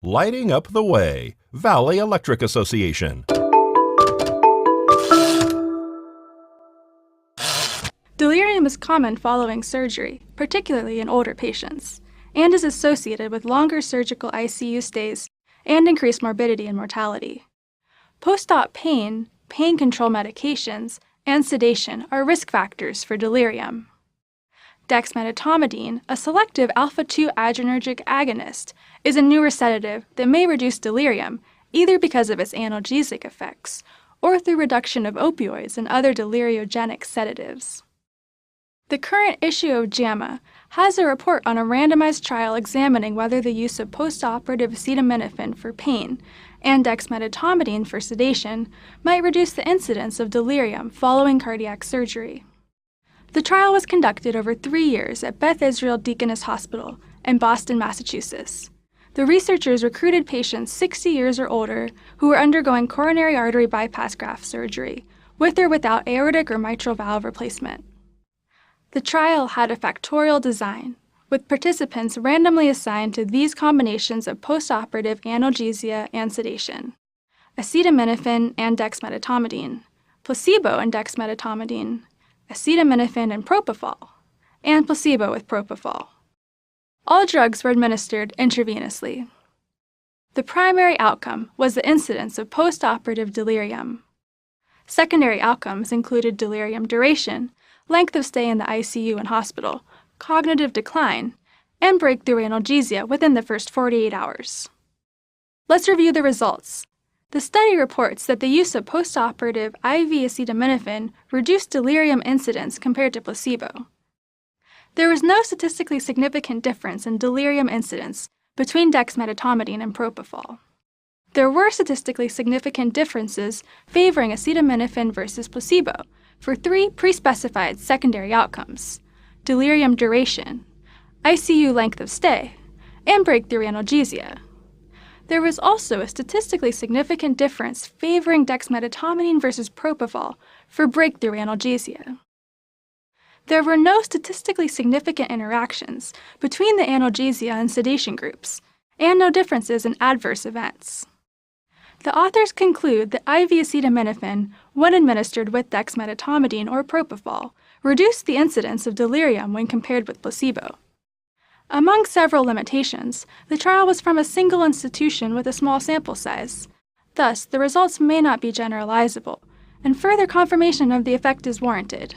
Lighting up the way. Valley Electric Association. Delirium is common following surgery, particularly in older patients, and is associated with longer surgical ICU stays and increased morbidity and mortality. Post-op pain, pain control medications, and sedation are risk factors for delirium. Dexmedetomidine, a selective alpha-2 adrenergic agonist, is a newer sedative that may reduce delirium either because of its analgesic effects or through reduction of opioids and other deliriogenic sedatives. The current issue of JAMA has a report on a randomized trial examining whether the use of postoperative acetaminophen for pain and dexmedetomidine for sedation might reduce the incidence of delirium following cardiac surgery. The trial was conducted over 3 years at Beth Israel Deaconess Hospital in Boston, Massachusetts. The researchers recruited patients 60 years or older who were undergoing coronary artery bypass graft surgery, with or without aortic or mitral valve replacement. The trial had a factorial design, with participants randomly assigned to these combinations of postoperative analgesia and sedation: acetaminophen and dexmedetomidine, placebo and dexmedetomidine, acetaminophen and propofol, and placebo with propofol. All drugs were administered intravenously. The primary outcome was the incidence of postoperative delirium. Secondary outcomes included delirium duration, length of stay in the ICU and hospital, cognitive decline, and breakthrough analgesia within the first 48 hours. Let's review the results. The study reports that the use of postoperative IV acetaminophen reduced delirium incidence compared to placebo. There was no statistically significant difference in delirium incidence between dexmedetomidine and propofol. There were statistically significant differences favoring acetaminophen versus placebo for 3 pre-specified secondary outcomes: delirium duration, ICU length of stay, and breakthrough analgesia. There was also a statistically significant difference favoring dexmedetomidine versus propofol for breakthrough analgesia. There were no statistically significant interactions between the analgesia and sedation groups, and no differences in adverse events. The authors conclude that IV acetaminophen, when administered with dexmedetomidine or propofol, reduced the incidence of delirium when compared with placebo. Among several limitations, the trial was from a single institution with a small sample size. Thus, the results may not be generalizable, and further confirmation of the effect is warranted.